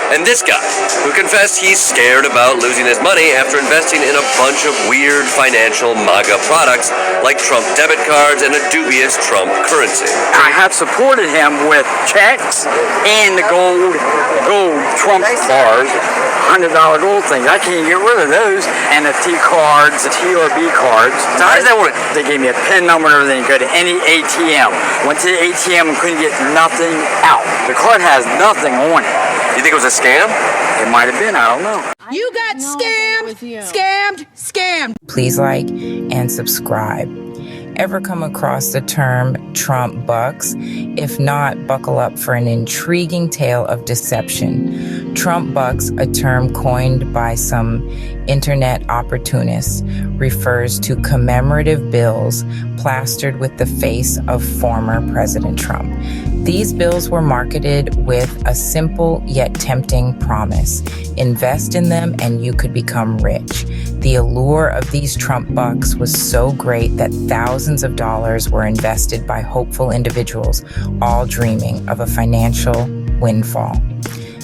And this guy, who confessed he's scared about losing his money after investing in a bunch of weird financial MAGA products like Trump debit cards and a dubious Trump currency. I have supported him with checks and the gold Trump bars, $100 gold things. I can't get rid of those. NFT cards, the TRB cards. So how does that work? They gave me a PIN number and everything. Go to any ATM. Went to the ATM and couldn't get nothing out. The card has nothing on it. You think it was a scam? It might have been. I don't know. You got scammed. Please like and subscribe. Ever come across the term Trump bucks? If not, buckle up for an intriguing tale of deception. Trump bucks, a term coined by some internet opportunists, refers to commemorative bills plastered with the face of former President Trump. These bills were marketed with a simple yet tempting promise. Invest in them and you could become rich. The allure of these Trump bucks was so great that thousands of dollars were invested by hopeful individuals, all dreaming of a financial windfall.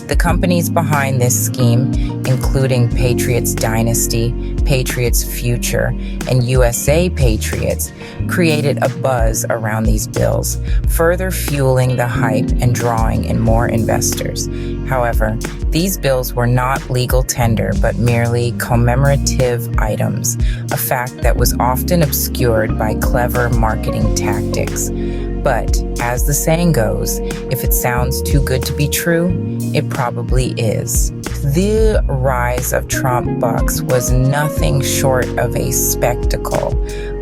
The companies behind this scheme, including Patriots Dynasty, Patriots Future, and USA Patriots, created a buzz around these bills, further fueling the hype and drawing in more investors. However, these bills were not legal tender, but merely commemorative items, a fact that was often obscured by clever marketing tactics. But, as the saying goes, if it sounds too good to be true, it probably is. The rise of Trump bucks was nothing short of a spectacle.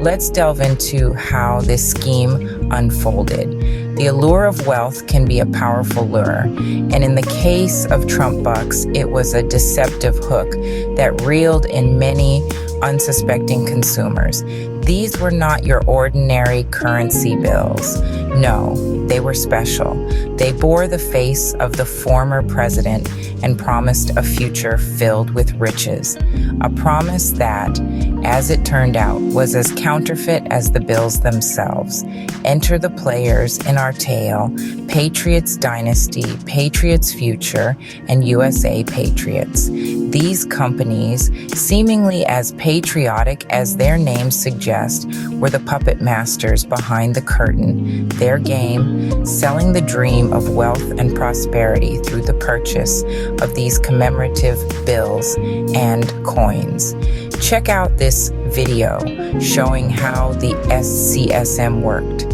Let's delve into how this scheme unfolded. The allure of wealth can be a powerful lure, and in the case of Trump bucks, it was a deceptive hook that reeled in many unsuspecting consumers. These were not your ordinary currency bills. No, they were special. They bore the face of the former president and promised a future filled with riches. A promise that, as it turned out, was as counterfeit as the bills themselves. Enter the players in our tale: Patriots Dynasty, Patriots Future, and USA Patriots. These companies, seemingly as patriotic as their names suggest, were the puppet masters behind the curtain, their game, selling the dream of wealth and prosperity through the purchase of these commemorative bills and coins. Check out this video showing how the SCSM worked.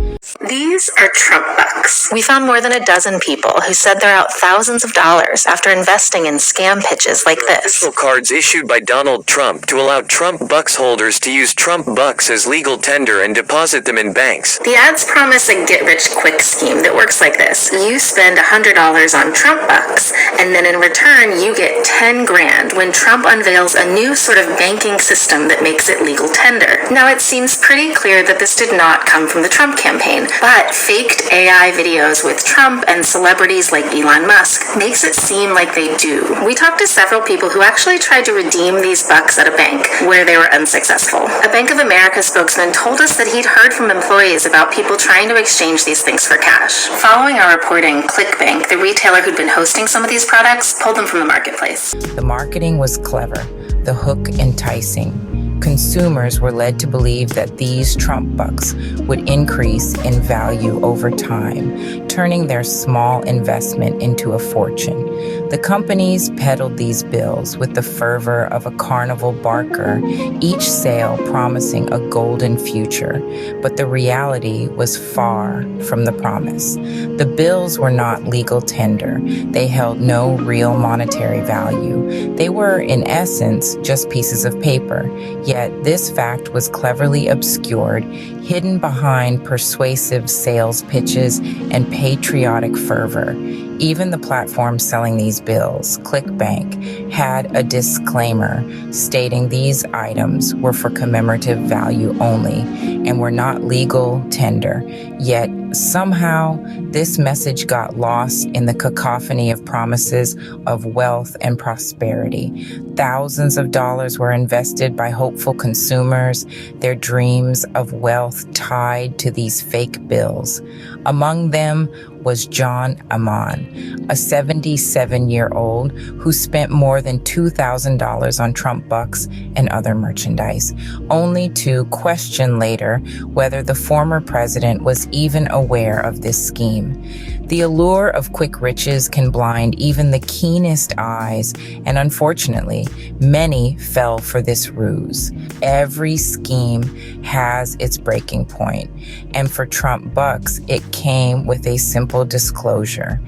These are Trump bucks. We found more than a dozen people who said they're out thousands of dollars after investing in scam pitches like this. Official cards issued by Donald Trump to allow Trump bucks holders to use Trump bucks as legal tender and deposit them in banks. The ads promise a get-rich-quick scheme that works like this. You spend $100 on Trump bucks, and then in return you get 10 grand when Trump unveils a new sort of banking system that makes it legal tender. Now, it seems pretty clear that this did not come from the Trump campaign, but faked AI videos with Trump and celebrities like Elon Musk makes it seem like they do. We talked to several people who actually tried to redeem these bucks at a bank where they were unsuccessful. A Bank of America spokesman told us that he'd heard from employees about people trying to exchange these things for cash. Following our reporting, ClickBank, the retailer who'd been hosting some of these products, pulled them from the marketplace. The marketing was clever, the hook enticing. Consumers were led to believe that these Trump bucks would increase in value over time, turning their small investment into a fortune. The companies peddled these bills with the fervor of a carnival barker, each sale promising a golden future, but the reality was far from the promise. The bills were not legal tender. They held no real monetary value. They were, in essence, just pieces of paper. Yet this fact was cleverly obscured, hidden behind persuasive sales pitches and patriotic fervor. Even the platform selling these bills, ClickBank, had a disclaimer stating these items were for commemorative value only and were not legal tender. Yet somehow this message got lost in the cacophony of promises of wealth and prosperity. Thousands of dollars were invested by hopeful consumers, their dreams of wealth tied to these fake bills. Among them was John Amman, a 77-year-old who spent more than $2,000 on Trump bucks and other merchandise, only to question later whether the former president was even aware of this scheme. The allure of quick riches can blind even the keenest eyes, and unfortunately, many fell for this ruse. Every scheme has its breaking point, and for Trump bucks, it came with a simple disclosure.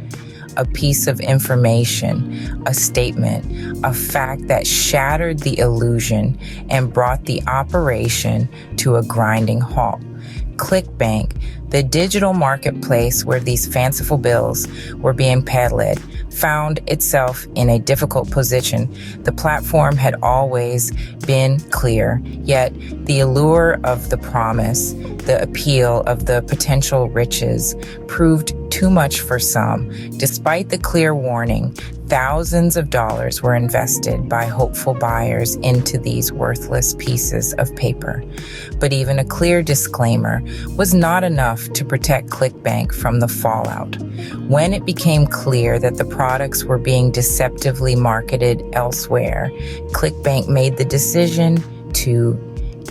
A piece of information, a statement, a fact that shattered the illusion and brought the operation to a grinding halt. ClickBank, the digital marketplace where these fanciful bills were being peddled, found itself in a difficult position. The platform had always been clear, yet the allure of the promise, the appeal of the potential riches, proved too much for some. Despite the clear warning, thousands of dollars were invested by hopeful buyers into these worthless pieces of paper. But even a clear disclaimer was not enough to protect ClickBank from the fallout. When it became clear that the products were being deceptively marketed elsewhere, ClickBank made the decision to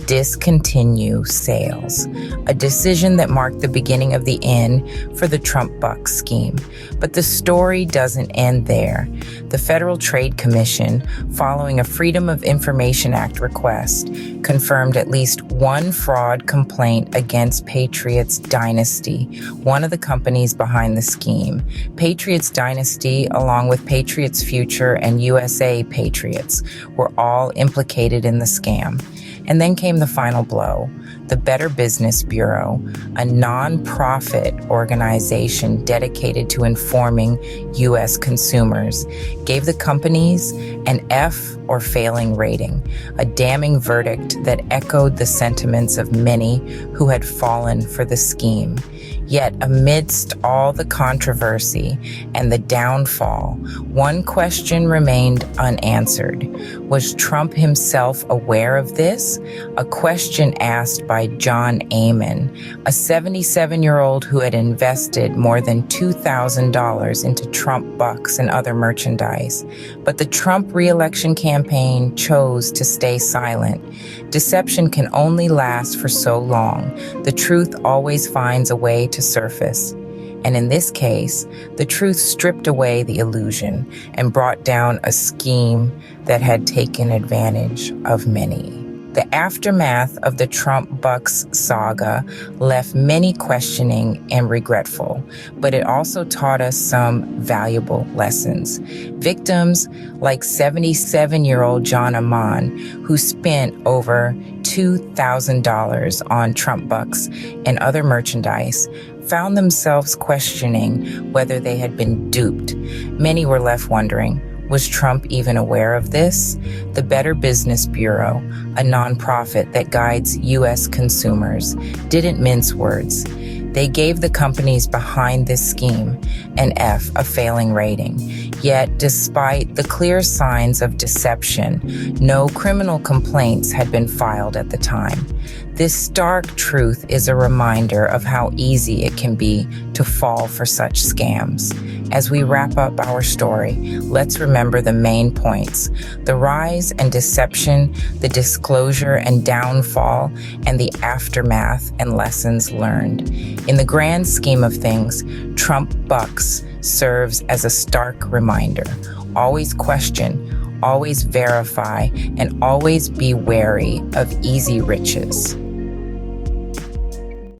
discontinue sales, a decision that marked the beginning of the end for the Trump bucks scheme. But the story doesn't end there. The Federal Trade Commission, following a Freedom of Information Act request, confirmed at least one fraud complaint against Patriots Dynasty, one of the companies behind the scheme. Patriots Dynasty, along with Patriots Future and USA Patriots, were all implicated in the scam. And then came the final blow. The Better Business Bureau, a nonprofit organization dedicated to informing U.S. consumers, gave the companies an F or failing rating, a damning verdict that echoed the sentiments of many who had fallen for the scheme. Yet amidst all the controversy and the downfall, one question remained unanswered. Was Trump himself aware of this? A question asked by John Amman, a 77-year-old who had invested more than $2,000 into Trump bucks and other merchandise. But the Trump re-election campaign chose to stay silent. Deception can only last for so long. The truth always finds a way to surface. And in this case, the truth stripped away the illusion and brought down a scheme that had taken advantage of many. The aftermath of the Trump bucks saga left many questioning and regretful, but it also taught us some valuable lessons. Victims like 77-year-old John Amman, who spent over $2,000 on Trump bucks and other merchandise, found themselves questioning whether they had been duped. Many were left wondering, was Trump even aware of this? The Better Business Bureau, a nonprofit that guides U.S. consumers, didn't mince words. They gave the companies behind this scheme an F, a failing rating. Yet, despite the clear signs of deception, no criminal complaints had been filed at the time. This stark truth is a reminder of how easy it can be to fall for such scams. As we wrap up our story, let's remember the main points: the rise and deception, the disclosure and downfall, and the aftermath and lessons learned. In the grand scheme of things, Trump bucks serves as a stark reminder. Always question, always verify, and always be wary of easy riches.